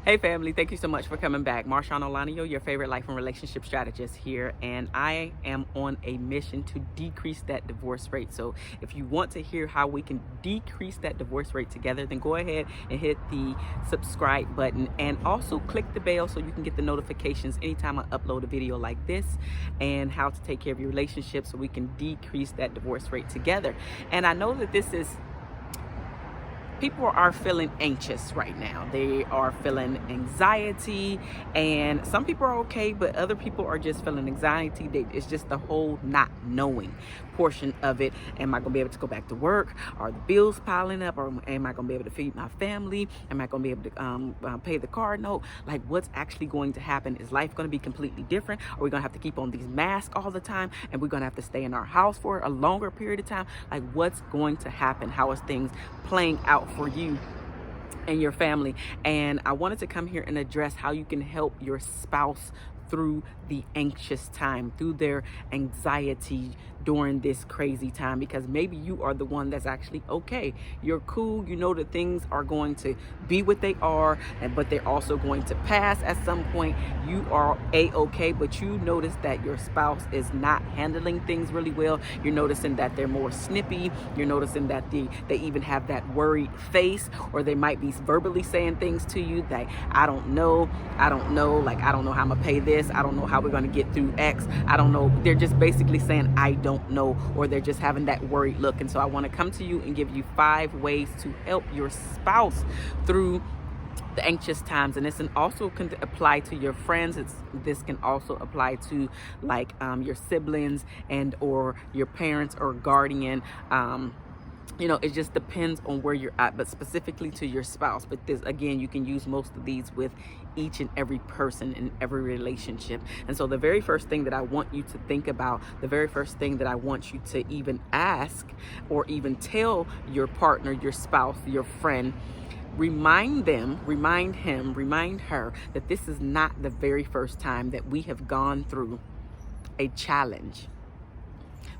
Hey family, thank you so much for coming back. MarshaunO, your favorite life and relationship strategist here, and I am on a mission to decrease that divorce rate. So if you want to hear how we can decrease that divorce rate together, then go ahead and hit the subscribe button and also click the bell so you can get the notifications anytime I upload a video like this, and how to take care of your relationship so we can decrease that divorce rate together. And I know that people are feeling anxious right now. They are feeling anxiety, and some people are okay, but other people are just feeling anxiety. It's just the whole not knowing portion of it. Am I gonna be able to go back to work? Are the bills piling up? Or am I gonna be able to feed my family? Am I gonna be able to pay the car note? Like, what's actually going to happen? Is life gonna be completely different? Are we gonna have to keep on these masks all the time, and we're gonna have to stay in our house for a longer period of time? Like, what's going to happen? How is things playing out for you and your family? And I wanted to come here and address how you can help your spouse through the anxious time, through their anxiety during this crazy time, because maybe you are the one that's actually okay. You're cool. You know that things are going to be what they are, but they're also going to pass at some point. You are a-okay, but you notice that your spouse is not handling things really well. You're noticing that they're more snippy. You're noticing that they even have that worried face, or they might be verbally saying things to you that I don't know, like, I don't know how I'm gonna pay this. I don't know how we're going to get through X. I don't know. They're just basically saying, I don't know, or they're just having that worried look. And so I want to come to you and give you 5 ways to help your spouse through the anxious times. And this can also apply to your friends. This can also apply to like your siblings and or your parents or guardian. It just depends on where you're at, but specifically to your spouse. But this, again, you can use most of these with each and every person in every relationship. And so the very first thing that I want you to think about, the very first thing that I want you to even ask or even tell your partner, your spouse, your friend, remind them, remind him, remind her that this is not the very first time that we have gone through a challenge.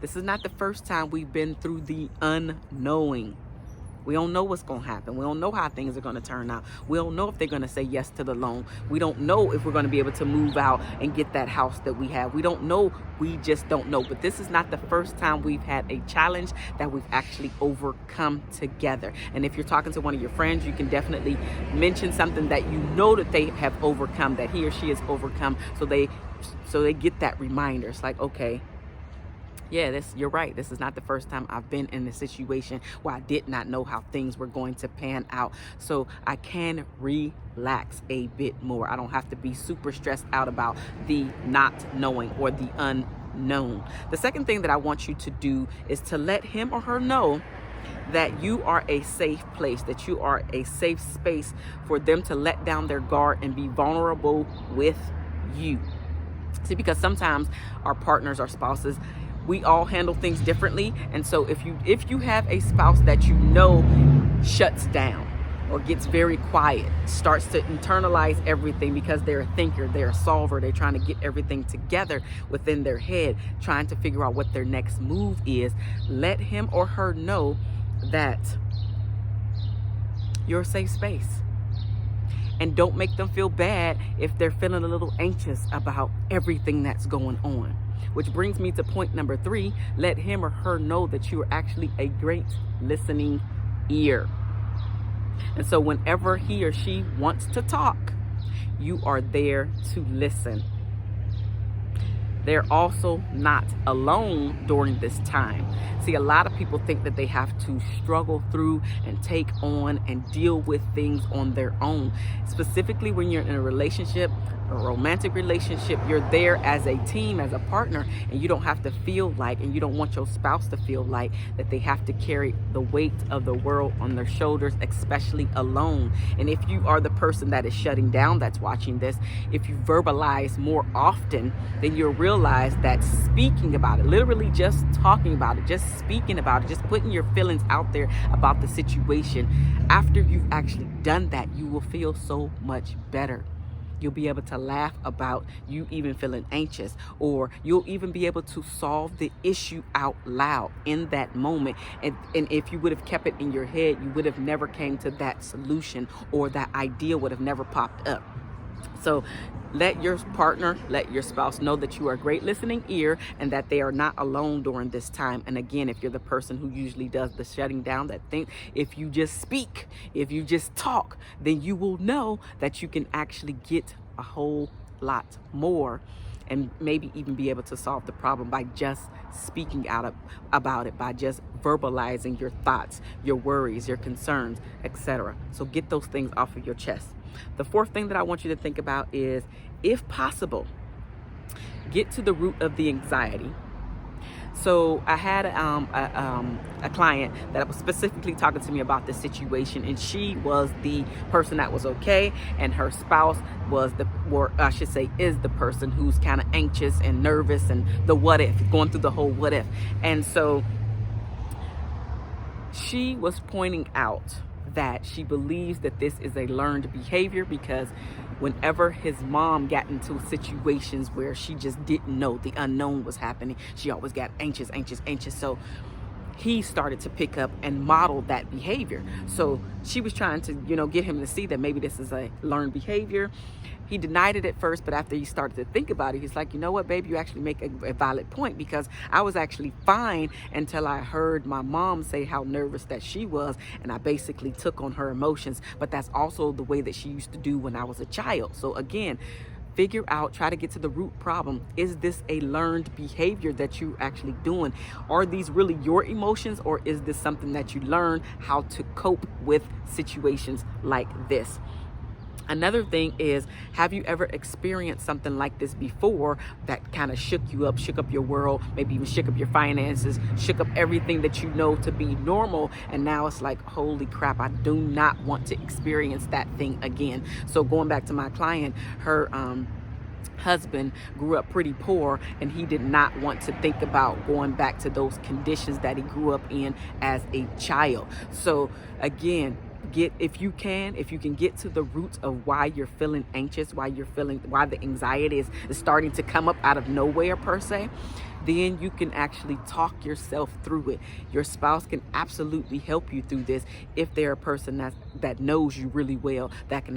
This is not the first time we've been through the unknowing. We don't know what's going to happen. We don't know how things are going to turn out. We don't know if they're going to say yes to the loan. We don't know if we're going to be able to move out and get that house that we have. We don't know. We just don't know. But this is not the first time we've had a challenge that we've actually overcome together. And if you're talking to one of your friends, you can definitely mention something that you know that they have overcome, that he or she has overcome. So they get that reminder. It's like, okay, yeah, you're right. This is not the first time I've been in a situation where I did not know how things were going to pan out. So I can relax a bit more. I don't have to be super stressed out about the not knowing or the unknown. The second thing that I want you to do is to let him or her know that you are a safe place, that you are a safe space for them to let down their guard and be vulnerable with you. See, because sometimes our partners, our spouses, we all handle things differently. And so if you have a spouse that you know shuts down or gets very quiet, starts to internalize everything because they're a thinker, they're a solver, they're trying to get everything together within their head, trying to figure out what their next move is, let him or her know that you're a safe space. And don't make them feel bad if they're feeling a little anxious about everything that's going on. Which brings me to point number 3. Let him or her know that you are actually a great listening ear. And so whenever he or she wants to talk, you are there to listen. They're also not alone during this time. See, a lot of people think that they have to struggle through and take on and deal with things on their own. Specifically when you're in a relationship, a romantic relationship, you're there as a team, as a partner, and you don't have to feel like, and you don't want your spouse to feel like that they have to carry the weight of the world on their shoulders, especially alone. And if you are the person that is shutting down, that's watching this, if you verbalize more often, then you'll realize that speaking about it, literally just talking about it, just speaking about it, just putting your feelings out there about the situation, after you've actually done that, you will feel so much better. You'll be able to laugh about you even feeling anxious, or you'll even be able to solve the issue out loud in that moment. And if you would have kept it in your head, you would have never came to that solution, or that idea would have never popped up. So let your partner, let your spouse know that you are a great listening ear and that they are not alone during this time. And again, if you're the person who usually does the shutting down, that think if you just speak, if you just talk, then you will know that you can actually get a whole lot more, and maybe even be able to solve the problem by just speaking out about it, by just verbalizing your thoughts, your worries, your concerns, etc. So get those things off of your chest. The fourth thing that I want you to think about is, if possible, get to the root of the anxiety. So I had a client that was specifically talking to me about this situation, and she was the person that was okay, and her spouse was is the person who's kind of anxious and nervous, and the what if, going through the whole what if. And so she was pointing out that she believes that this is a learned behavior, because whenever his mom got into situations where she just didn't know, the unknown was happening, she always got anxious. So he started to pick up and model that behavior. So she was trying to, get him to see that maybe this is a learned behavior. He denied it at first, but after he started to think about it, he's like, you know what, babe, you actually make a valid point, because I was actually fine until I heard my mom say how nervous that she was, and I basically took on her emotions. But that's also the way that she used to do when I was a child. So again, figure out, try to get to the root problem. Is this a learned behavior that you're actually doing? Are these really your emotions, or is this something that you learn how to cope with situations like this? Another thing is, have you ever experienced something like this before that kind of shook you up, shook up your world, maybe even shook up your finances, shook up everything that you know to be normal, and now it's like, holy crap, I do not want to experience that thing again. So going back to my client, her husband grew up pretty poor, and he did not want to think about going back to those conditions that he grew up in as a child. So again, if you can get to the roots of why you're feeling anxious, why the anxiety is starting to come up out of nowhere per se, then you can actually talk yourself through it. Your spouse can absolutely help you through this if they're a person that knows you really well, that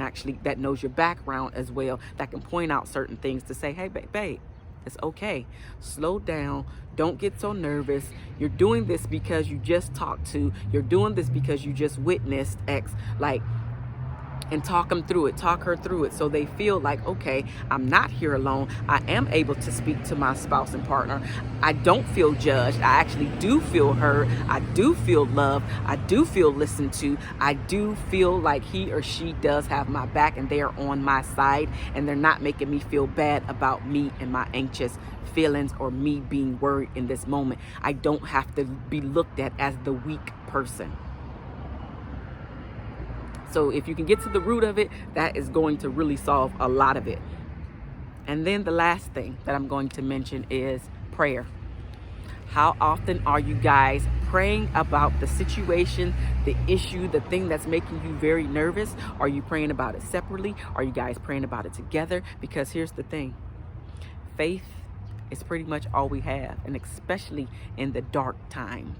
knows your background as well, that can point out certain things to say, hey, babe, it's okay. Slow down. Don't get so nervous. You're doing this because you just talked to. You're doing this because you just witnessed X. And talk her through it, so they feel like, okay, I'm not here alone. I am able to speak to my spouse and partner. I don't feel judged. I actually do feel heard. I do feel loved. I do feel listened to. I do feel like he or she does have my back, and they are on my side, and they're not making me feel bad about me and my anxious feelings, or me being worried in this moment. I don't have to be looked at as the weak person. So if you can get to the root of it, that is going to really solve a lot of it. And then the last thing that I'm going to mention is prayer. How often are you guys praying about the situation, the issue, the thing that's making you very nervous? Are you praying about it separately? Are you guys praying about it together? Because here's the thing. Faith is pretty much all we have, and especially in the dark times.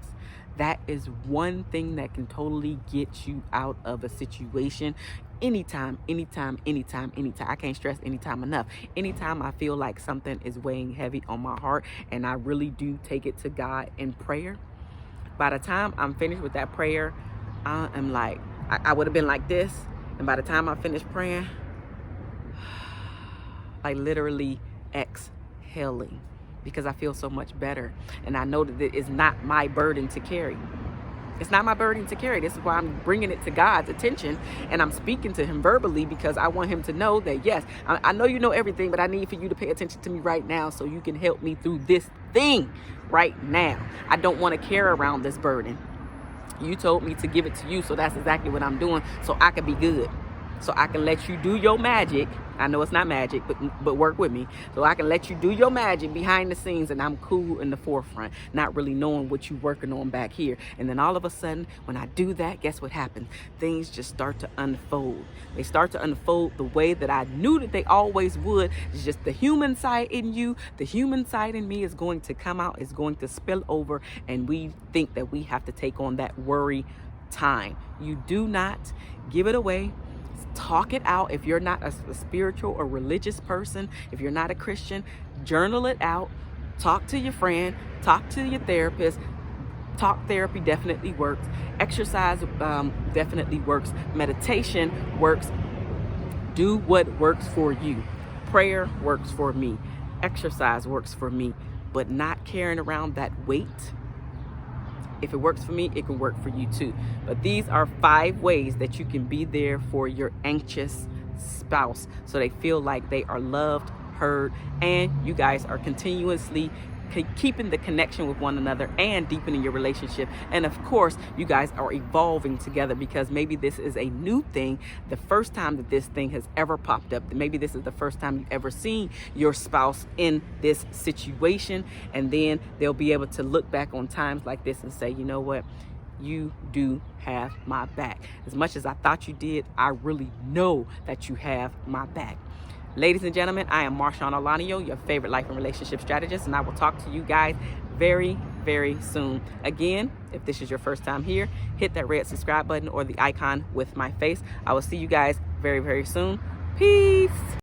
That is one thing that can totally get you out of a situation. Anytime. I can't stress anytime enough. Anytime I feel like something is weighing heavy on my heart, and I really do take it to God in prayer, by the time I'm finished with that prayer, I am like, I would have been like this. And by the time I finish praying, like literally exhaling, because I feel so much better. And I know that it is not my burden to carry. It's not my burden to carry. This is why I'm bringing it to God's attention, and I'm speaking to him verbally, because I want him to know that, yes, I know you know everything, but I need for you to pay attention to me right now so you can help me through this thing right now. I don't want to carry around this burden. You told me to give it to you, so that's exactly what I'm doing, so I can be good. so I can let you do your magic. I know it's not magic, but work with me. So I can let you do your magic behind the scenes, and I'm cool in the forefront, not really knowing what you're working on back here. And then all of a sudden, when I do that, guess what happens? Things just start to unfold. They start to unfold the way that I knew that they always would. It's just the human side in you, the human side in me is going to come out, is going to spill over, and we think that we have to take on that worry time. You do not give it away. Talk it out. If you're not a spiritual or religious person, if you're not a Christian, journal it out. Talk to your friend, talk to your therapist. Talk therapy definitely works. Exercise definitely works. Meditation works. Do what works for you. Prayer works for me. Exercise works for me. But not carrying around that weight. If it works for me, it can work for you too. But these are 5 ways that you can be there for your anxious spouse, so they feel like they are loved, heard, and you guys are continuously keeping the connection with one another and deepening your relationship. And of course, you guys are evolving together, because maybe this is a new thing, the first time that this thing has ever popped up. Maybe this is the first time you've ever seen your spouse in this situation, and then they'll be able to look back on times like this and say, you know what, you do have my back. As much as I thought you did, I really know that you have my back. Ladies and gentlemen, I am MarshaunO, your favorite life and relationship strategist, and I will talk to you guys very, very soon. Again, if this is your first time here, hit that red subscribe button or the icon with my face. I will see you guys very, very soon. Peace.